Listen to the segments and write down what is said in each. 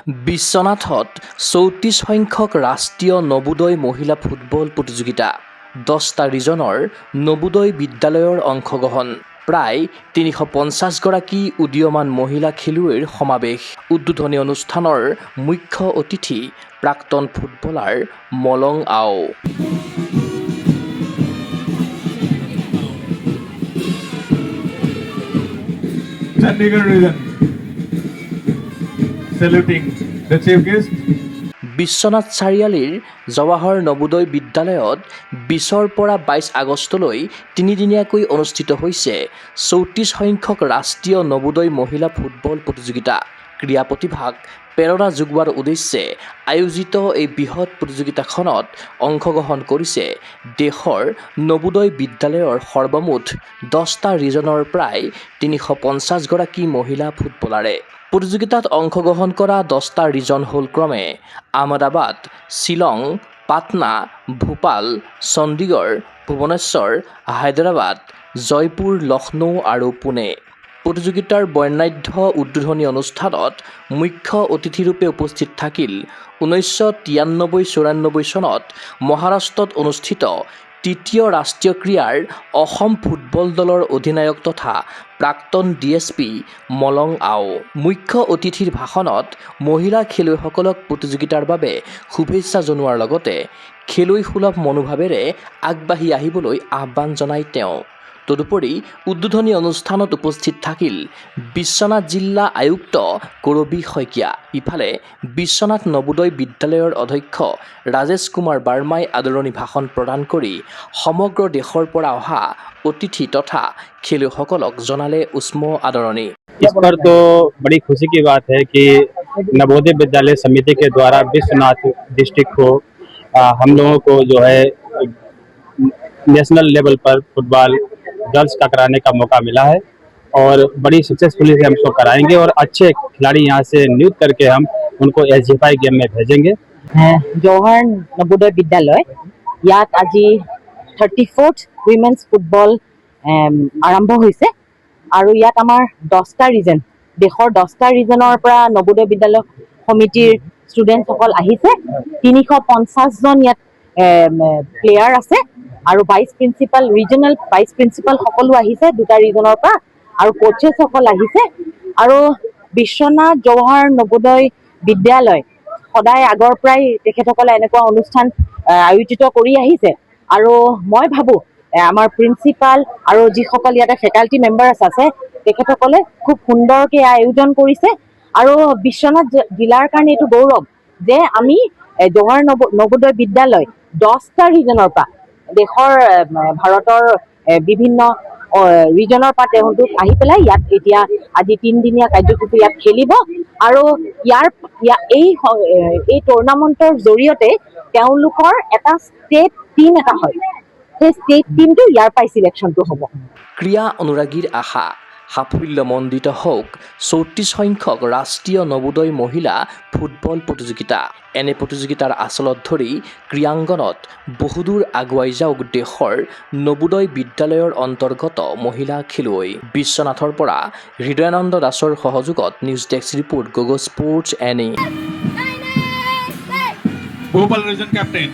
বিশ্বনাথত ৩৪ সংখ্যক ৰাষ্ট্ৰীয় নবোদয় মহিলা ফুটবল প্ৰতিযোগিতা 10টা ৰিজনৰ নবোদয় বিদ্যালয়ৰ অংশগ্ৰহণ প্ৰায় ৩৫০ গৰাকী উদীয়মান মহিলা খেলুৱৈৰ সমাৱেশ উদ্বোধনী অনুষ্ঠানৰ মুখ্য অতিথি প্ৰাক্তন ফুটবলাৰ মলং আও Chandigarh region saluting the chief guest. Biswanath চাৰিআলিৰ জৱাহৰ নবোদয় বিদ্যালয়ত ২০ৰ পৰা ২২ আগষ্টলৈ তিনিদিনীয়াকৈ অনুষ্ঠিত হৈছে ৩৪ সংখ্যক ৰাষ্ট্ৰীয় নবোদয় মহিলা ফুটবল প্ৰতিযোগিতা ক্ৰীড়া প্ৰতিভাক প্ৰেৰণা যোগোৱাৰ উদ্দেশ্যে আয়োজিত এই বৃহৎ প্ৰতিযোগিতাখনত অংশগ্ৰহণ কৰিছে দেশৰ নবোদয় বিদ্যালয়ৰ সৰ্বমুঠ 10টা ৰিজনৰ প্ৰায় ৩৫০ গৰাকী মহিলা ফুটবলাৰে প্ৰতিযোগিতাত অংশগ্ৰহণ কৰা 10টা ৰিজন হ'ল ক্ৰমে আহমেদাবাদ, শ্বিলং, পাটনা, ভোপাল, চণ্ডীগড়, ভুৱনেশ্বৰ, হায়দৰাবাদ, জয়পুৰ, লক্ষ্ণৌ আৰু পুনে। প্ৰতিযোগিতাৰ বৰ্ণাঢ্য উদ্বোধনী অনুষ্ঠানত মুখ্য অতিথিৰূপে উপস্থিত থাকিল 1993-94 চনত মহাৰাষ্ট্ৰত অনুষ্ঠিত তৃতীয় ৰাষ্ট্ৰীয় ক্ৰীড়াৰ অসম ফুটবল দলৰ অধিনায়ক তথা প্ৰাক্তন ডিএছপি মলং আও। মুখ্য অতিথিৰ ভাষণত মহিলা খেলুৱৈসকলক প্ৰতিযোগিতাৰ বাবে শুভেচ্ছা জনোৱাৰ লগতে খেলুৱৈসুলভ মনোভাৱেৰে আগবাঢ়ি আহিবলৈ আহ্বান জনায় তেওঁ। তদুপৰি উদ্বোধনী অনুষ্ঠানত উপস্থিত থাকিল বিশ্বনাথ জিলা আয়ুক্ত কৰবী শইকীয়া। ইফালে বিশ্বনাথ নবোদয় বিদ্যালয়ৰ অধ্যক্ষ ৰাজেশ কুমাৰ বাৰ্মাই আদৰণি ভাষণ প্ৰদান কৰি সমগ্ৰ দেশৰ পৰা অহা অতিথি তথা খেলুৱৈসকলক জনালে উষ্ম আদৰণি। इस पर तो बड़ी खुशी की बात है कि नवोदय विद्यालय समिति के द्वारा विश्वनाथ डिस्ट्रिक्ट को हम लोगों को जो है नेशनल लेवल पर फुटबॉल गर्ल्स का कराने का मौका मिला है और बड़ी सक्सेसफुली से हम इसको कराएंगे और अच्छे खिलाड़ी यहाँ से नियुक्त करके हम उनको SGFI गेम में भेजेंगे। জৱাহৰ নবোদয় বিদ্যালয় ইয়াত আজি 34th উইমেন্স ফুটবল আৰম্ভ হৈছে আৰু ইয়াত আমাৰ 10টা ৰিজন দেশৰ 10টা ৰিজনৰ পৰা নবোদয় বিদ্যালয় সমিতিৰ ষ্টুডেণ্টসকল আহিছে 350 জন ইয়াত প্লেয়াৰ আছে আৰু vice principal regional vice principal সকলো আহিছে দুটা ৰিজনৰ পৰা আৰু কোচেছ সকল আহিছে আৰু বিশ্বনাথ জৱাহৰ নবোদয় বিদ্যালয় সদায় আগৰ পৰাই তেখেতসকলে এনেকুৱা অনুষ্ঠান আয়োজিত কৰি আহিছে আৰু মই ভাবো আমাৰ প্ৰিন্সিপাল আৰু যিসকল ইয়াতে ফেকাল্টি মেম্বাৰ্ছ আছে তেখেতসকলে খুব সুন্দৰকৈ আয়োজন কৰিছে আৰু বিশ্বনাথ জিলাৰ কাৰণে এইটো গৌৰৱ যে আমি জৱাহৰ নবোদয় বিদ্যালয় 10টা ৰিজনৰ পৰা দেশৰ ভাৰতৰ বিভিন্ন ৰিজনৰ পৰা তেওঁলোক আহি পেলাই ইয়াত এতিয়া আজি 3দিনীয়া কাৰ্যসূচী ইয়াত খেলিব আৰু এই টুৰ্ণামেণ্টৰ জৰিয়তে তেওঁলোকৰ এটা ষ্টেট টিম এটা হয় সেই ষ্টেট টিমটো ইয়াৰ পৰাই চিলেকশ্যনটো হ'ব। ক্ৰীড়া অনুৰাগীৰ আশা সাফল্যমণ্ডিত হওক 34 সংখ্যক ৰাষ্ট্ৰীয় নবোদয় মহিলা ফুটবল প্ৰতিযোগিতা। এনে প্ৰতিযোগিতাৰ আচলত ধৰি ক্ৰীড়াংগনত বহুদূৰ আগুৱাই যাওক দেশৰ নবোদয় বিদ্যালয়ৰ অন্তৰ্গত মহিলা খেলুৱৈ। বিশ্বনাথৰ পৰা হৃদয়ানন্দ দাসৰ সহযোগত নিউজ ডেস্ক ৰিপৰ্ট গগো স্পৰ্টছ এনি। Bhopal region captain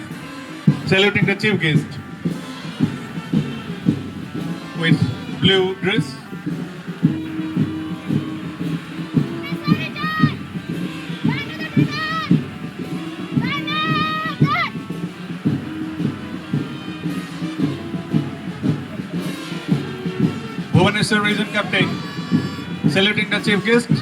saluting the chief guest with blue dress. Bhubaneswar region captain saluting the chief guest